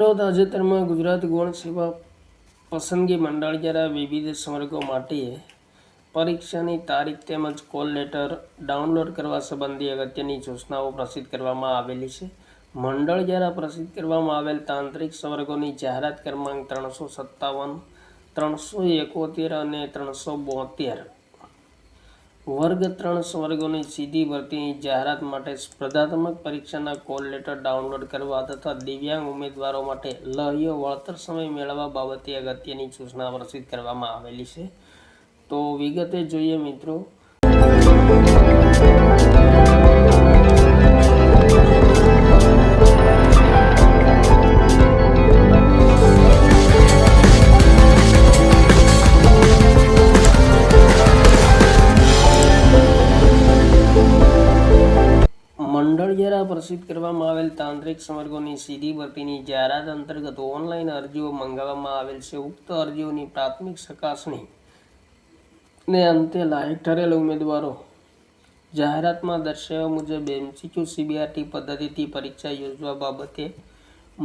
તાજેતરમાં ગુજરાત ગૌણ સેવા પસંદગી મંડળ દ્વારા વિવિધ સંવર્ગો માટે પરીક્ષાની તારીખ તેમજ કોલ લેટર ડાઉનલોડ કરવા સંબંધી અગત્યની સૂચનાઓ પ્રસિદ્ધ કરવામાં આવેલી છે. મંડળ દ્વારા પ્રસિદ્ધ કરવામાં આવેલ તાંત્રિક સંવર્ગોની જાહેરાત ક્રમાંક 357, 371 અને 372 વર્ગ 3 સંવર્ગોની સીધી ભરતીની જાહેરાત માટે સ્પર્ધાત્મક પરીક્ષાના કોલ લેટર ડાઉનલોડ કરવા તથા દિવ્યાંગ ઉમેદવારો માટે લહ્યો વળતર સમય મેળવવા બાબતે અગત્યની સૂચના પ્રસિદ્ધ કરવામાં આવેલી છે. તો વિગતે જોઈએ મિત્રો. મંડળ દ્વારા પ્રસિદ્ધ કરવામાં આવેલ તાંત્રિક સંવર્ગોની સીધી ભરતીની જાહેરાત અંતર્ગત ઓનલાઈન અરજીઓ મંગાવવામાં આવેલ છે. ઉક્ત અરજીઓની પ્રાથમિક ચકાસણી ને અંતે લાયક ઠરેલ ઉમેદવારો જાહેરાતમાં દર્શાવ્યા મુજબ MCQ CBRT પદ્ધતિથી પરીક્ષા યોજવા બાબતે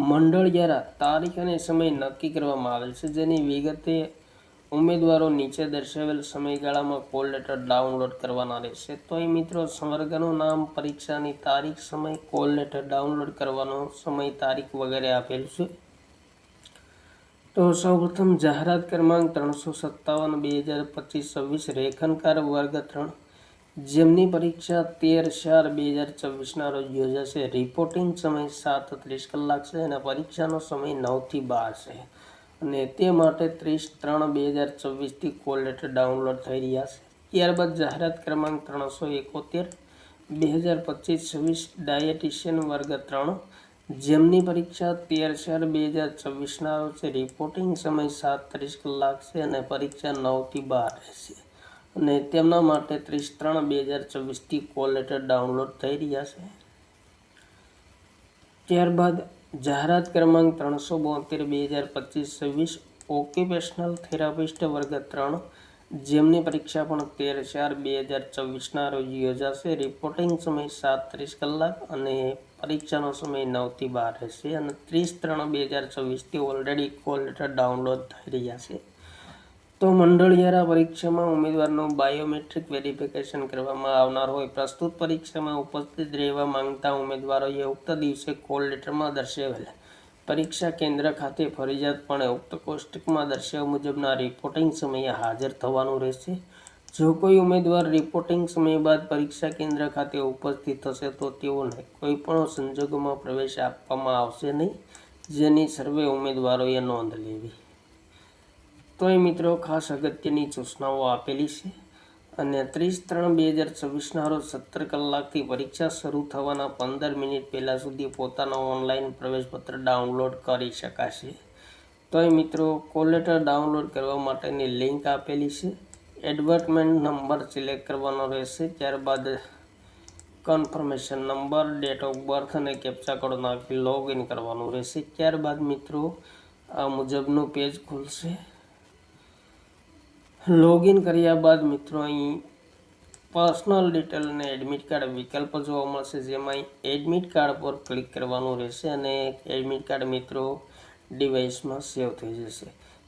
મંડળ દ્વારા તારીખ અને સમય નક્કી કરવામાં આવેલ છે. જેની વિગતે ઉમેદવારો નીચે દર્શાવેલ સમયગાળામાં કોલ લેટર ડાઉનલોડ કરવાના રહેશે. તો એ મિત્રો સંવર્ગનું નામ, પરીક્ષાની તારીખ, સમય, કોલ લેટર ડાઉનલોડ કરવાનો સમય, તારીખ વગેરે આપેલ છે. તો સૌપ્રથમ જાહેરાત ક્રમાંક 357/2025 રેખનકાર વર્ગ 3 જેમની પરીક્ષા 13/4/2024 રોજ યોજાશે. રિપોર્ટિંગ સમય 7:30 કલાક છે અને પરીક્ષાનો સમય 9 થી 12 છે અને તે માટે 30/3/2024 થી કોલ લેટર ડાઉનલોડ થઈ રહ્યા છે. ત્યારબાદ જાહેરાત ક્રમાંક 371/2025 ડાયટિશિયન વર્ગ 3 જેમની પરીક્ષા 13/4/2024 રોજ છે. રિપોર્ટિંગ સમય 7:30 કલાક છે અને પરીક્ષા 9 થી 12 રહેશે અને તેમના માટે 30/3/2024 થી કોલ લેટર ડાઉનલોડ થઈ રહ્યા છે. ત્યારબાદ જાહેરાત ક્રમાંક 372/2025 ઓક્યુપેશનલ થેરાપિસ્ટ વર્ગ 3 જેમની પરીક્ષા પણ 13/4/2024 રોજ યોજાશે. રિપોર્ટિંગ સમય 7:30 કલાક અને પરીક્ષાનો સમય 9 થી 12 રહેશે અને 30/3/2024 થી ઓલરેડી કોલ લેટર ડાઉનલોડ થઈ રહ્યા છે. તો મંડળ દ્વારા પરીક્ષામાં ઉમેદવારનું બાયોમેટ્રિક વેરિફિકેશન કરવામાં આવનાર હોય. પ્રસ્તુત પરીક્ષામાં ઉપસ્થિત રહેવા માંગતા ઉમેદવારોએ ઉક્ત દિવસે કોલ લેટરમાં દર્શાવેલ પરીક્ષા કેન્દ્ર ખાતે ફરજિયાતપણે ઉક્ત કોષ્ટકમાં દર્શાવ્યા મુજબના રિપોર્ટિંગ સમયે હાજર થવાનું રહેશે. જો કોઈ ઉમેદવાર રિપોર્ટિંગ સમય બાદ પરીક્ષા કેન્દ્ર ખાતે ઉપસ્થિત થશે તો તેઓને કોઈપણ સંજોગોમાં પ્રવેશ આપવામાં આવશે નહીં, જેની સર્વે ઉમેદવારોએ નોંધ લેવી. તો એ મિત્રો ખાસ અગત્યની સૂચનાઓ આપેલી છે અને 30/3/2024 રોજ 17 કલાકથી પરીક્ષા શરૂ થવાના 15 મિનિટ પહેલા સુધી પોતાનો ઓનલાઈન પ્રવેશપત્ર ડાઉનલોડ કરી શકાશે. તો એ મિત્રો કોલ લેટર ડાઉનલોડ કરવા માટેની લિંક આપેલી છે. એડવર્ટમેન્ટ નંબર સિલેક્ટ કરવાનો રહેશે. ત્યારબાદ confirmation number, date of birth અને કેપ્ચા કોડ નાખી લોગિન કરવાનું રહેશે. ત્યારબાદ મિત્રો આ મુજબનું પેજ ખુલશે. લોગિન કર્યા બાદ મિત્રો અહીં પર્સનલ ડિટેલ અને એડમિટ કાર્ડ વિકલ્પ જોવા મળશે, જેમાં એડમિટ કાર્ડ પર ક્લિક કરવાનું રહેશે અને એડમિટ કાર્ડ મિત્રો ડિવાઇસમાં સેવ થઈ જશે.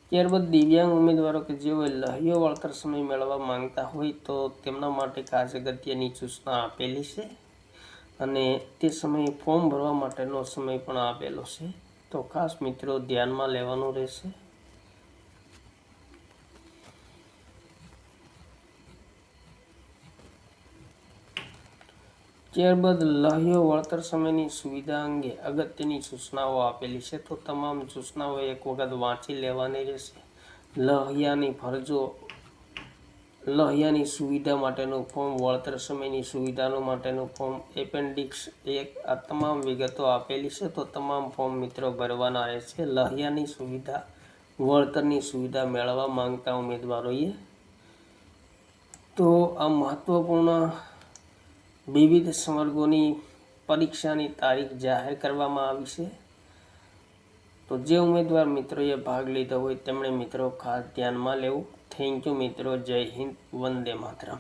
ત્યારબાદ દિવ્યાંગ ઉમેદવારો કે જેઓ લહ્યો વળતર સમય મેળવવા માંગતા હોય તો તેમના માટે ખાસ અગત્યની સૂચના આપેલી છે અને તે સમયે ફોર્મ ભરવા માટેનો સમય પણ આપેલો છે. તો ખાસ મિત્રો ધ્યાનમાં લેવાનું રહેશે. ત્યારબાદ લહ્યો વળતર સમયની સુવિધા અંગે અગત્યની સૂચનાઓ આપેલી છે. તો તમામ સૂચનાઓ એક વખત વાંચી લેવાની રહેશે. લહ્યાની ફરજો, લહ્યાની સુવિધા માટેનું ફોર્મ, વળતર સમયની સુવિધાનો માટેનું ફોર્મ, એપેન્ડિક્સ 1 આ તમામ વિગતો આપેલી છે. તો તમામ ફોર્મ મિત્રો ભરવાના રહેશે. લહ્યાની સુવિધા, વળતરની સુવિધા મેળવવા માંગતા ઉમેદવારોએ. તો આ મહત્વપૂર્ણ વિવિધ સંવર્ગોની પરીક્ષાની તારીખ જાહેર કરવામાં આવી છે. તો જે ઉમેદવાર મિત્રોએ ભાગ લીધો હોય તેમણે મિત્રો ખાસ ધ્યાનમાં લેવું. થેન્ક યુ મિત્રો. જય હિન્દ. વંદે માતરમ.